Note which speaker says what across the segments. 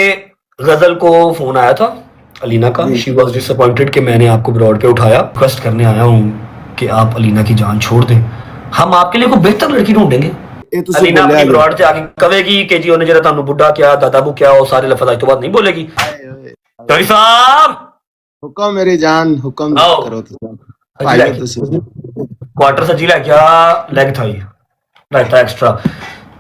Speaker 1: गजल को फोन आया था अलीना का। शी वॉज डिसअपॉइंटेड कि मैंने आपको ब्रॉड पे उठाया। रिक्वेस्ट करने आया हूँ कि आप अलीना की जान छोड़ दें, हम आपके लिए कोई बेहतर लड़की ढूंढेंगे। अलीना अपनी ब्रॉड से आगे कहेगी कि जी उन्हें जरा तानू बुढ़ा क्या दादाबू क्या और सारे लफ्ज़ आज तो बात नहीं बोलेगी। चौधरी साहब
Speaker 2: हुक्म मेरी जान, हुक्म करो
Speaker 1: क्वार्टर सजी लै क्या लेग थाई रहता एक्स्ट्रा।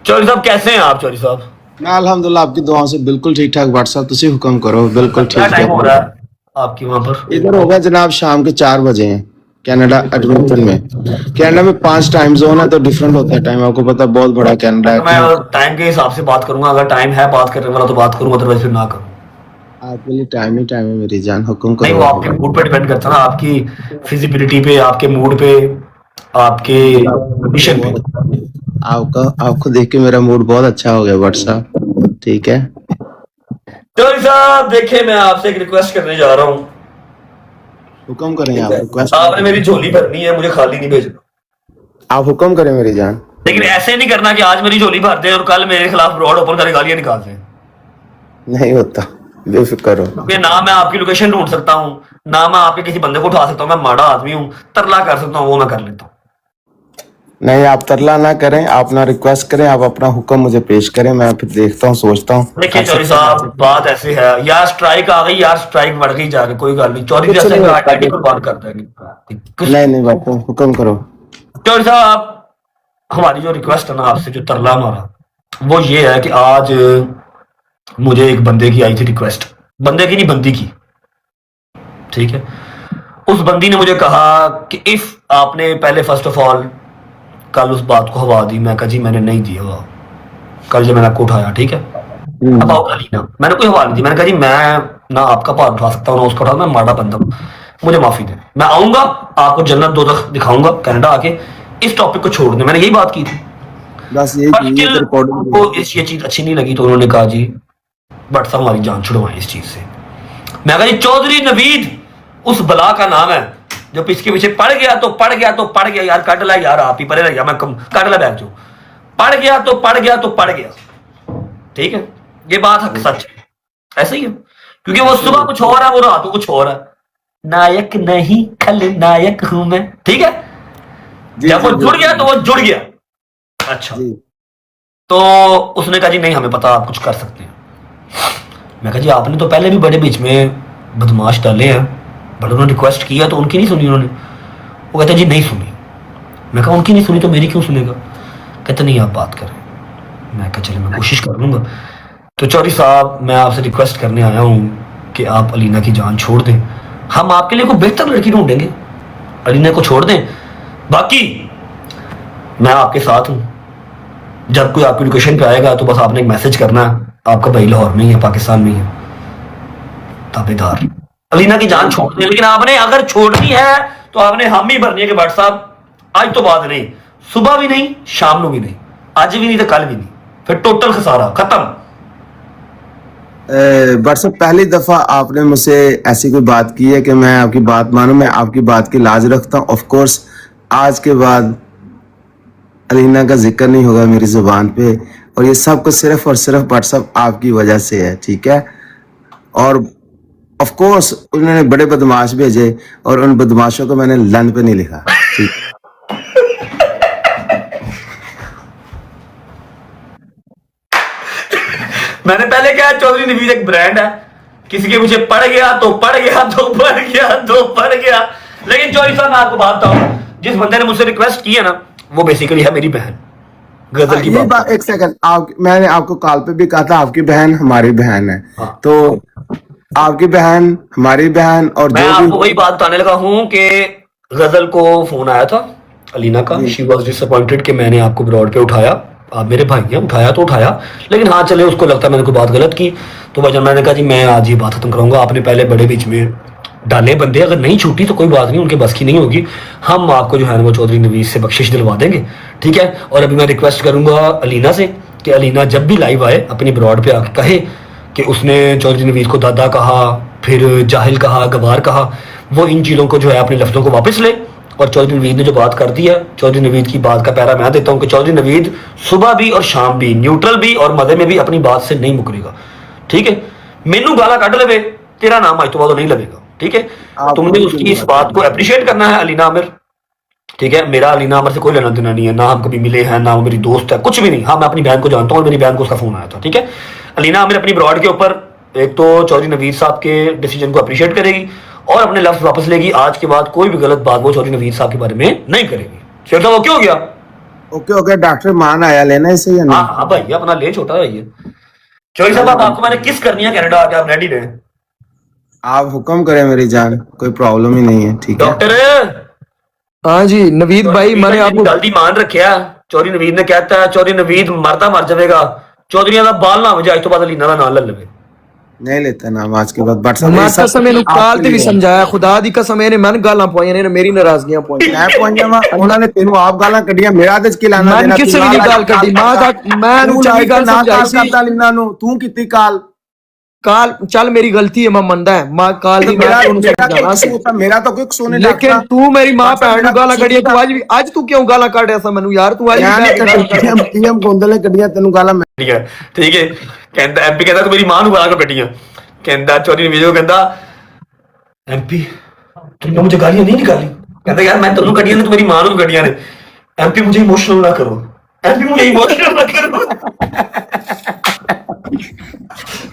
Speaker 1: चौधरी साहब कैसे हैं आप? चौधरी साहब
Speaker 2: मैं अल्हम्दुलिल्लाह आपकी दुआओं से बिल्कुल ठीक ठाक। व्हाट्सएप तुसी हुक्म करो। बिल्कुल ठीक
Speaker 1: क्या टाइम हो रहा है आपकी वहां पर?
Speaker 2: इधर होगा जनाब शाम के 4 बजे हैं कनाडा एडमिंटन में। कनाडा में 5 टाइम जोन है तो डिफरेंट होता है टाइम, आपको पता बहुत बड़ा कनाडा है।
Speaker 1: मैं टाइम के हिसाब से बात करूंगा, अगर टाइम है बात करने वाला तो बात करूंगा, अदरवाइज फिर ना करूं।
Speaker 2: आपके लिए टाइम ही टाइम है मेरी जान, हुक्म करो।
Speaker 1: नहीं, वो आपके मूड पे डिपेंड करता है ना, आपकी फिजिबिलिटी पे, आपके मूड पे, आपके मिशन पे।
Speaker 2: आपको देख के मेरा मूड बहुत अच्छा हो गया व्हाट्सएप। ठीक है
Speaker 1: चौधरी साहब देखिए, मैं आपसे एक रिक्वेस्ट करने जा रहा हूँ।
Speaker 2: हुक्म करें आप। रिक्वेस्ट
Speaker 1: आपने मेरी झोली भरनी है, मुझे खाली नहीं भेजना।
Speaker 2: आप हुक्म करें मेरी जान,
Speaker 1: लेकिन ऐसे नहीं करना कि आज मेरी झोली भरते हैं और कल मेरे खिलाफ ब्रॉड ओपन करके गालियां निकालते हैं।
Speaker 2: नहीं होता, बेफिक्र हो।
Speaker 1: क्योंकि ना मैं आपकी लोकेशन ढूंढ सकता हूँ, ना मैं आपके किसी बंदे को उठा सकता हूँ। मैं माड़ा आदमी हूँ, तरला कर सकता हूँ, वो मैं कर लेता हूँ।
Speaker 2: नहीं, आप तरला ना करें, आप ना रिक्वेस्ट करें, आप अपना हुक्म मुझे पेश करें, मैं फिर देखता हूँ, सोचता हूँ।
Speaker 1: देखिए चौधरी साहब, बात ऐसी है यार, स्ट्राइक आ गई यार, स्ट्राइक बढ़ गई जाके, कोई गल नहीं। चौधरी जैसे आईडी कुर्बान कर देंगे।
Speaker 2: नहीं बात हुक्म करो।
Speaker 1: चौधरी साहब हमारी जो रिक्वेस्ट है ना आपसे, जो तरला हमारा, वो ये है कि आज मुझे एक बंदे की आई थी रिक्वेस्ट, बंदे की नहीं बंदी की, ठीक है। उस बंदी ने मुझे कहा कि इफ आपने पहले फर्स्ट ऑफ ऑल कल उस बात को हवा दी। मैं कहा जी मैंने नहीं दिया हवा, कल जब मैंने आपको उठाया, ठीक है, अबाउट अलीना मैंने कोई हवा नहीं दी। मैंने कहा जी मैं ना आपका भार उठा सकता हूँ ना उसका उठा, मैं माड़ा बंदा हूँ, मुझे माफी दे। मैं आऊंगा आपको जन्नत दोज़ख दिखाऊंगा कनाडा आके, इस टॉपिक को छोड़ दे। मैंने यही बात की थी,
Speaker 2: बस
Speaker 1: उनको ये चीज अच्छी नहीं लगी तो उन्होंने कहा जी बट साहब हमारी जान छुड़वाएं इस चीज से। मैं कहा जी चौधरी नवीद उस बला का नाम है जो इसके पीछे पड़ गया तो पड़ गया तो पड़ गया यार, काट ला यार, आप ही परे रह गया, मैं काट ला बैग जो पड़ गया तो पड़ गया तो पड़ गया, ठीक है। ये बात हक सच है, ऐसा ही है, क्योंकि वो सुबह कुछ और है, वो रात को कुछ और है। नायक नहीं खलनायक हूं मैं, ठीक है। जब वो जुड़ गया तो वो जुड़ गया। अच्छा तो उसने कहा जी नहीं हमें पता, आप कुछ कर सकते हैं। मैं कहा जी आपने तो पहले भी बड़े बीच में बदमाश डाले हैं, बट उन्होंने रिक्वेस्ट किया तो उनकी नहीं सुनी उन्होंने। वो कहते जी नहीं सुनी। मैं कहा उनकी नहीं सुनी तो मेरी क्यों सुनेगा? कहते नहीं आप बात करें। मैं कहा चलिए मैं कोशिश कर लूंगा। तो चौधरी साहब मैं आपसे रिक्वेस्ट करने आया हूँ कि आप अलीना की जान छोड़ दें, हम आपके लिए कोई बेहतर लड़की ढूंढेंगे, अलीना को छोड़ दें। बाकी मैं आपके साथ हूँ, जब कोई आपकी लोकेशन पे आएगा तो बस आपने एक मैसेज करना है, आपका भाई लाहौर में ही है, पाकिस्तान में ही है, ताबेदार। अलीना की जान छोड़नी है, लेकिन आपने अगर छोड़नी है तो आपने हम ही भरनी है कि भट्ट साहब आज तो बाद नहीं, सुबह भी नहीं, शाम को भी नहीं, आज भी नहीं तो कल भी नहीं, फिर टोटल खसारा खत्म।
Speaker 2: भट्ट साहब पहली दफा आपने मुझसे ऐसी कोई बात की है कि मैं आपकी बात मानूं, मैं आपकी बात की लाज रखता हूँ। ऑफ कोर्स आज के बाद अलीना का जिक्र नहीं होगा मेरी जुबान पे, और ये सब कुछ सिर्फ और सिर्फ भट्ट साहब आपकी वजह से है, ठीक है। और ऑफ कोर्स उन्होंने बड़े बदमाश भेजे और उन बदमाशों को मैंने लन पे नहीं लिखा, ठीक।
Speaker 1: मैंने पहले कहा चौधरी नवीद एक ब्रांड है, किसी के पीछे पड़ गया तो पड़ गया तो पड़ गया तो पड़ गया। लेकिन चौधरी साहब मैं आपको बात बताऊं, जिस बंदे ने मुझसे रिक्वेस्ट की है ना, वो बेसिकली है मेरी बहन गजल की बात।
Speaker 2: एक सेकंड, मैंने आपको कॉल पे भी कहा था आपकी बहन हमारी बहन है। हाँ। तो आपकी बहन हमारी बहन, और
Speaker 1: मैं आपको वही बात बताने लगा हूं कि गजल को फोन आया था अलीना का। शी वॉज डिसअपॉइंटेड कि मैंने आपको ब्रॉड पे उठाया, आप मेरे भाई हैं, उठाया तो उठाया, लेकिन हाँ चले उसको लगता है मैंने कोई बात गलत की। तो भाई मैंने कहा जी मैं आज ये बात खत्म कराऊंगा, आपने पहले बड़े बीच में डाले बंदे, अगर नहीं छूटी तो कोई बात नहीं, उनके बस की नहीं होगी, हम आपको जो है वो चौधरी नवीद से बख्शिश दिलवा देंगे, ठीक है। और अभी मैं रिक्वेस्ट करूंगा अलीना से कि अलीना जब भी लाइव आए अपनी ब्रॉड पे आके कहे कि उसने चौधरी नवीद को दादा कहा, फिर जाहिल कहा, गवार कहा, वो इन चीज़ों को जो है अपने लफ्ज़ों को वापस ले। और चौधरी नवीद ने जो बात कर दी है, चौधरी नवीद की बात का पैरा मैं देता हूँ कि चौधरी नवीद सुबह भी और शाम भी, न्यूट्रल भी और मज़े में भी अपनी बात से नहीं मुकरेगा। ठीक है, मैनू गाला कट लवे, तेरा नाम आज तो बाद नहीं लगेगा, ठीक है। तुमने उसकी इस बात को अप्रिशिएट करना है, अलीना आमिर, ठीक है। मेरा अलीना आमिर से कोई लेना देना नहीं है, ना हम कभी मिले हैं, ना वो मेरी दोस्त है, कुछ भी नहीं। हाँ, मैं अपनी बहन को जानता हूँ और मेरी बहन को उसका फोन आया था, ठीक है। अलीना आमिर अपनी ब्रॉड के ऊपर एक तो चौधरी नवीद साहब के डिसीजन को अप्रिशिएट करेगी और अपने लफ्ज वापस लेगी। आज के बाद कोई भी गलत बात वो चौधरी नवीद साहब के बारे में नहीं करेगी। शेर साहब ओके हो गया?
Speaker 2: ओके ओके, डॉक्टर मान आया लेना इसे या
Speaker 1: हाँ
Speaker 2: नहीं?
Speaker 1: हाँ भाई, अपना ले छोटा है। चौधरी साहब आपको मैंने किस करनी है कनाडा आके, आप रेडी रहे?
Speaker 2: आप हुक्म करें मेरी जान, कोई प्रॉब्लम ही नहीं है, ठीक है।
Speaker 1: डॉक्टर
Speaker 3: हाँ जी नवीद भाई, मैंने आपको
Speaker 1: गलती मान रखिया। चौधरी नवीद ने कहता है चौधरी नवीद मरदा मर जाएगा, चौधरी का बाल ना हो जाए, तो बाद अलीना का नाम ले लवे।
Speaker 2: नहीं लेता नाम आज के बाद। बट
Speaker 3: मैं कसम ਇਹਨੂੰ ਕਾਲ ਤੇ ਵੀ ਸਮਝਾਇਆ, ਖੁਦਾ ਦੀ ਕਸਮ ਇਹਨੇ ਮੈਨੂੰ ਗਾਲਾਂ ਪਵਾਈਆਂ ਨੇ, ਮੇਰੀ ਨਾਰਾਜ਼ਗੀਆਂ ਪਵਾਈਆਂ।
Speaker 2: मैं पहुंचा वा ਉਹਨਾਂ ਨੇ ਤੈਨੂੰ ਆਪ ਗਾਲਾਂ ਕੱਢੀਆਂ, ਮੇਰਾ ਤੇ ਕੀ ਲਾਣਾ
Speaker 3: ਮੈਂ ਕਿਸੇ ਵੀ ਗੱਲ ਕੱਢੀ, ਮੈਂ ਇਹਨੂੰ ਚੰਗੀ ਗੱਲ ਸਮਝਾਈ ਸੀ।
Speaker 2: ਕਰਦਾ ਲੀਨਾ ਨੂੰ ਤੂੰ ਕੀਤੀ ਕਾਲ
Speaker 3: ਕਾਲ ਚੱਲ ਮੇਰੀ ਗਲਤੀ ਹੈ, ਮੈਂ ਮੰਨਦਾ ਹੈ, ਮੈਂ ਕਾਲ ਦੀ ਮੈਂ ਤੁਹਾਨੂੰ ਸਮਝਾਣਾ ਸੀ,
Speaker 2: ਮੇਰਾ ਤਾਂ ਕੋਈ ਕਸੂਰ ਨਹੀਂ।
Speaker 3: ਲੇਕਿਨ ਤੂੰ ਮੇਰੀ ਮਾਂ ਭੈਣ ਨੂੰ ਗਾਲਾਂ ਕੱਢੀਆਂ, ਤੂੰ ਅੱਜ ਤੂੰ ਕਿਉਂ ਗਾਲਾਂ ਕੱਢ ਰਿਹਾ ਸੀ ਮੈਨੂੰ ਯਾਰ? ਤੂੰ ਅੱਜ
Speaker 2: ਪੀਐਮ ਗੋਂਦਲ ਨੇ ਕੱਢੀਆਂ ਤੈਨੂੰ ਗਾਲਾਂ।
Speaker 1: ਠੀਕ ਹੈ ਠੀਕ ਹੈ, ਕਹਿੰਦਾ ਐਮਪੀ ਕਹਿੰਦਾ ਤੂੰ ਮੇਰੀ ਮਾਂ ਨੂੰ ਗਾਲਾਂ ਕੱਢੀਆਂ, ਕਹਿੰਦਾ ਚੌਧਰੀ ਨਵੀਦ ਕਹਿੰਦਾ एमपी तुमने मुझे गालियां नहीं निकाली, कहता यार मैं तेनों कटियां ने, तू मेरी मां को कटियां ने। एमपी मुझे इमोशनल ना करो, एमपी मुझे इमोशनल ना करो।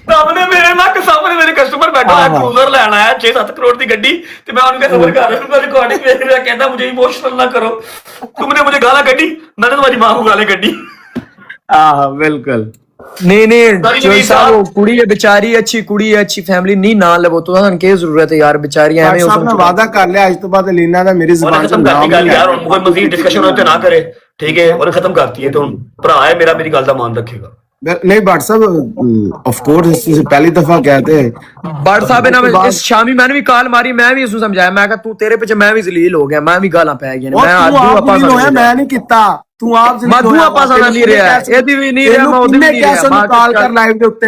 Speaker 1: सामने मेरे नाक सामने मेरे कस्टमर बैठा है, क्रूजर लेना है 6-7 करोड़ की गड्डी, ते मैं उनका खबर कर रहा हूं, मैं रिकॉर्डिंग देख रहा, कहता मुझे इमोशनल ना करो, तुमने मुझे गाला कटी, मैंने तुम्हारी मां को गाली कटी।
Speaker 2: हां बिल्कुल
Speaker 3: नहीं नहीं जो साहब कुड़ी है बेचारी, अच्छी कुड़ी है, अच्छी फैमिली नहीं ना लवो तो ਤੁਹਾਨੂੰ ਕੀ ਜ਼ਰੂਰਤ ਹੈ ਯਾਰ, बेचारियां ਐਵੇਂ
Speaker 2: साहब ने वादा कर लिया आज तो बाद लीना ਦਾ मेरी जुबान से नाम
Speaker 1: ਗੱਲ यार, ਹੁਣ ਕੋਈ ਮਜ਼ੀਦ ਡਿਸਕਸ਼ਨ ਹੋਏ ਤੇ ਨਾ ਕਰੇ, ठीक है, और खत्म करती है। तो भरा है मेरा, मेरी गल का मान रखेगा।
Speaker 2: नहीं बट साहब ऑफ कोर्स पहली दफा कहते हैं
Speaker 3: बट साहब ने इस शामी मैंने भी काल मारी, मैं भी इसको समझाया, मैं कहा तू तेरे पीछे मैं भी जलील हो गया, मैं भी गालां पै गई, मैं आदू आपा
Speaker 2: होया, मैं नहीं कीता, तू आप जलील
Speaker 3: मादू आपा साला नहीं ਰਿਹਾ, ਇਹਦੀ ਵੀ ਨਹੀਂ ਰਿਹਾ, ਮੈਂ ਉਹਦੀ ਵੀ ਨਹੀਂ ਰਿਹਾ।
Speaker 2: ਮੈਂ ਕਾਲ ਕਰ ਲਾਈਵ ਦੇ ਉੱਤੇ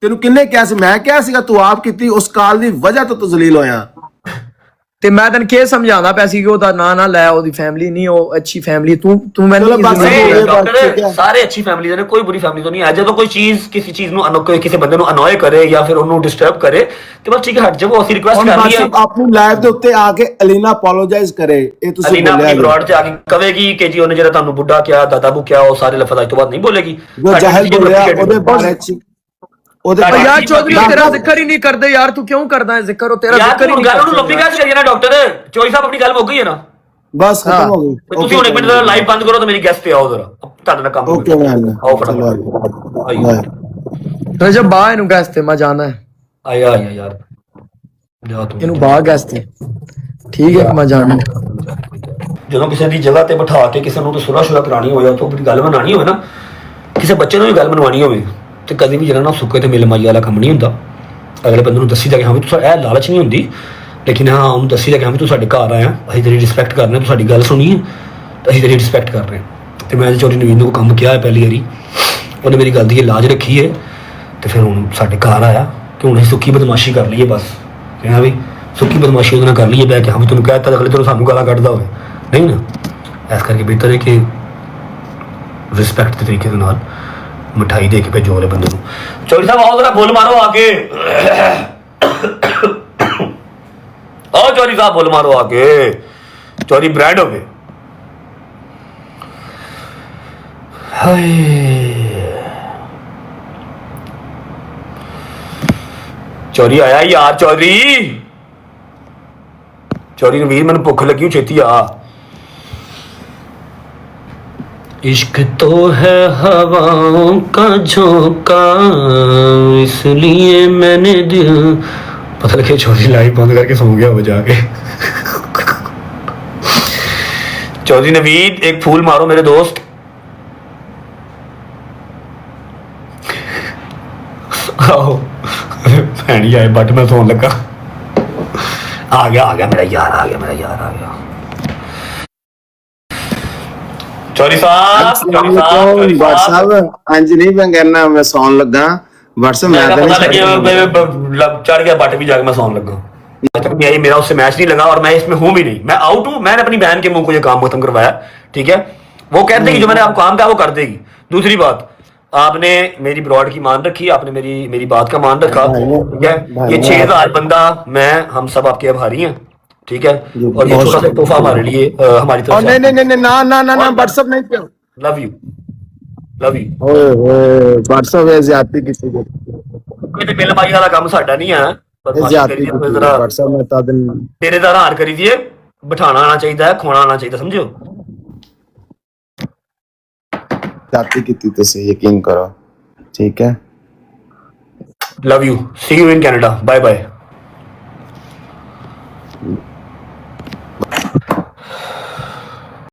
Speaker 2: ਤੈਨੂੰ ਕਿੰਨੇ ਕਿਹਾ ਸੀ? ਮੈਂ ਕਿਹਾ ਸੀਗਾ ਤੂੰ ਆਪ ਕੀਤੀ, ਉਸ ਕਾਲ ਦੀ ਵਜ੍ਹਾ ਤੋਂ ਤੂੰ ਜ਼ਲੀਲ ਹੋਇਆ।
Speaker 3: ਤੇ ਮੈਂ ਤੈਨੂੰ ਕੀ ਸਮਝਾਉਂਦਾ ਪਿਆ ਸੀ ਕਿ ਉਹਦਾ ਨਾਂ ਲੈ, ਉਹਦੀ ਫੈਮਿਲੀ ਨਹੀਂ, ਉਹ ਅੱਛੀ ਫੈਮਿਲੀ, ਤੂੰ ਮੈਨੂੰ
Speaker 1: डॉक्टर सारे अच्छी फैमिली ने, कोई बुरी फैमिली तो नहीं है। ਜਦੋਂ ਕੋਈ ਚੀਜ਼ ਕਿਸੇ ਚੀਜ਼ ਨੂੰ ਕਿਸੇ ਬੰਦੇ ਨੂੰ ਅਨੋਏ ਕਰੇ ਜਾਂ ਫਿਰ ਉਹਨੂੰ ਡਿਸਟਰਬ ਕਰੇ ਤੇ ਬਸ ਠੀਕ ਹੈ, ਹਟ ਜਾਓ। ਅਸੀਂ ਰਿਕੁਐਸਟ ਕਰ ਲਈ ਹੈ
Speaker 2: ਆਪਣੀ ਲਾਈਵ ਦੇ ਉੱਤੇ ਆ ਕੇ ਅਲੀਨਾ ਅਪੋਲੋਜਾਈਜ਼ ਕਰੇ, ਇਹ ਤੁਸੀਂ
Speaker 1: ਅਲੀਨਾ
Speaker 2: ਬੋਲਿਆ
Speaker 1: ਆਪਣੀ ਬਰੋਡ ਤੇ ਆ ਕੇ ਕਹੇਗੀ ਕਿ ਜੀ ਉਹਨੇ ਜਿਹੜਾ ਤੁਹਾਨੂੰ ਬੁੱਢਾ ਕਿਹਾ, ਦਾਦਾਬੂ ਕਿਹਾ, ਉਹ ਸਾਰੇ ਲਫ਼ਜ਼ ਅੱਜ ਤੋਂ ਬਾਅਦ ਨਹੀਂ ਬੋਲੇਗੀ।
Speaker 2: ਜੋ ਜਾਹਿਲ ਬੋਲਿਆ ਉਹਦੇ ਬਾਰੇ ਚ ਉਹਦੇ
Speaker 3: यार चौधरी तेरा जिक्र ही नहीं करते यार, तू क्यों करता है जिक्र? तेरा जिक्र ही नहीं
Speaker 1: ਗੱਲ ਉਹਨੂੰ ਲੰਬੀ ਗੱਲ ਕਰੀਏ ਨਾ ਡਾਕਟਰ। ਚੌਧਰੀ ਸਾਹਿਬ ਆਪਣੀ ਗੱਲ ਮੁੱਕ ਗਈ ਹੈ ਨਾ,
Speaker 2: ਬਸ ਖਤਮ ਹੋ ਗਈ।
Speaker 1: ਤੁਸੀਂ ਹੁਣ ਇੱਕ ਮਿੰਟ ਲਾਈਵ ਬੰਦ ਕਰੋ ਤੇ ਮੇਰੀ ਗੈਸਟ ਤੇ ਆਓ ਜ਼ਰਾ, ਤੁਹਾਡੇ ਨਾਲ ਕੰਮ
Speaker 2: ਓਕੇ ਮੈਂ
Speaker 1: ਆਓ ਫਟਾਫਟ ਆਈਓ।
Speaker 3: रजब बा इनू गैस ते मैं जाना है,
Speaker 1: आया आया यार जा तू
Speaker 3: इनू बा गैस ते, ठीक है मैं जाना।
Speaker 1: ਜਦੋਂ ਕਿਸੇ ਦੀ ਜਗ੍ਹਾ ਤੇ ਬਿਠਾ ਕੇ ਕਿਸੇ ਨੂੰ ਸੁਲਾ ਕਰਾਣੀ ਹੋਵੇ, ਤਾਂ ਆਪਣੀ ਗੱਲ ਬਣਾਣੀ ਹੋਵੇ ਨਾ, ਕਿਸੇ ਬੱਚੇ ਨੂੰ ਵੀ ਗੱਲ ਬਣਵਾਣੀ ਹੋਵੇ, ਤੇ ਕਦੇ ਵੀ ਜਿਹੜਾ ਨਾ ਸੁੱਕੇ ਤੇ ਮਿਲ ਮਾਈ ਵਾਲਾ ਕੰਮ ਨਹੀਂ ਹੁੰਦਾ। ਅਗਲੇ ਬੰਦੇ ਨੂੰ ਦੱਸੀ ਜਾ ਕਿ ਹਾਂ ਵੀ ਤੂੰ, ਇਹ ਲਾਲਚ ਨਹੀਂ ਹੁੰਦੀ, ਲੇਕਿਨ ਹਾਂ ਉਹਨੂੰ ਦੱਸੀ ਜਾ ਕਿ ਹਾਂ ਵੀ ਤੂੰ ਸਾਡੇ ਘਰ ਆਇਆ, ਅਸੀਂ ਤੇਰੀ ਰਿਸਪੈਕਟ ਕਰ ਰਹੇ ਹਾਂ, ਤੂੰ ਸਾਡੀ ਗੱਲ ਸੁਣੀ ਹੈ ਤਾਂ ਅਸੀਂ ਤੇਰੀ ਰਿਸਪੈਕਟ ਕਰ ਰਹੇ ਹਾਂ। ਤੇ ਮੈਂ ਚੌਧਰੀ ਨਵੀਦ ਨੂੰ ਕੰਮ ਕਿਹਾ ਹੈ ਪਹਿਲੀ ਵਾਰੀ, ਉਹਨੇ ਮੇਰੀ ਗੱਲ ਦੀ ਲਾਜ ਰੱਖੀ ਹੈ, ਤੇ ਫਿਰ ਹੁਣ ਸਾਡੇ ਘਰ ਆਇਆ ਕਿ ਹੁਣ ਅਸੀਂ ਸੁੱਕੀ ਬਦਮਾਸ਼ੀ ਕਰ ਲਈਏ। ਬਸ ਕਿਹਾ ਵੀ ਸੁੱਕੀ ਬਦਮਾਸ਼ੀ ਉਹਦੇ ਨਾਲ ਕਰ ਲਈਏ ਬਹਿ ਕੇ, ਹਾਂ ਵੀ ਤੈਨੂੰ ਕਹਿ ਦਿੱਤਾ ਅਗਲੇ ਤੈਨੂੰ ਸਾਨੂੰ ਗਾਲਾਂ ਕੱਢਦਾ ਹੋਵੇ, ਨਹੀਂ ਨਾ। ਇਸ ਕਰਕੇ ਬਿਹਤਰ ਹੈ ਕਿ ਰਿਸਪੈਕਟ ਦੇ ਤਰੀਕੇ ਦੇ ਨਾਲ मिठाई दे के भेजो वाले बंदे को। चौधरी साहब आओ जरा बोल मारो आके, आओ चौधरी साहब बोल मारो आके, चौधरी ब्रांड हो गए। हाय चौधरी आया यार, चौधरी नवीद मैंने भुख लगी, छेती आ। इश्क तो है हवाओं का झोंका, इसलिए मैंने दिल, पता लगे चौधरी लाइव बंद करके सो गया वो जाके। चौधरी नवीद एक फूल मारो मेरे दोस्त। आओ भैनी आए बट मैं सोन लगा, आ गया मेरा यार, आ गया। चौधरी साहब
Speaker 2: ਹਾਂਜੀ ਨਹੀਂ ਮੈਂ कहना मैं सौन लगा व्हाट्सएप मैं
Speaker 1: पता लगे चढ़ गया बट भी जाके मैं सौन लगा। आज तक नहीं आई, मेरा उससे मैच नहीं लगा और मैं इसमें हूं भी नहीं, मैं आउट हूं। मैंने अपनी बहन के मुंह को ये काम खत्म करवाया, ठीक है। वो कहते कि जो मैंने आपको काम कहा वो कर देगी। दूसरी बात, आपने मेरी ब्रॉड की मान रखी, आपने मेरी बात का मान रखा, ठीक है। ये
Speaker 2: भाई,
Speaker 1: 6,000 बंदा, मैं, हम सब आपके आभारी हैं, ठीक है। और ये
Speaker 2: बहुत
Speaker 1: छोटा सा तोहफा हमारे लिए, हमारी
Speaker 2: और
Speaker 1: तरफ
Speaker 2: नहीं
Speaker 1: से।
Speaker 2: नहीं नहीं ना ना ना ना व्हाट्सएप नहीं किया।
Speaker 1: Love you, love you.
Speaker 2: ओए ओए व्हाट्सएप है ज्यादती किसी को
Speaker 1: कोई तो बिल पाई वाला काम साडा नहीं है, बदमाशी
Speaker 2: ज्यादती
Speaker 1: करी
Speaker 2: किसी
Speaker 1: जरा,
Speaker 2: व्हाट्सएप में ता दिन
Speaker 1: तेरे तरह हार करी दिए, बिठाना आना चाहिए, खोना आना चाहिए, समझो।
Speaker 2: ज्यादती की थी तो से यकीन करो, ठीक है।
Speaker 1: Love you, see you in Canada, bye bye.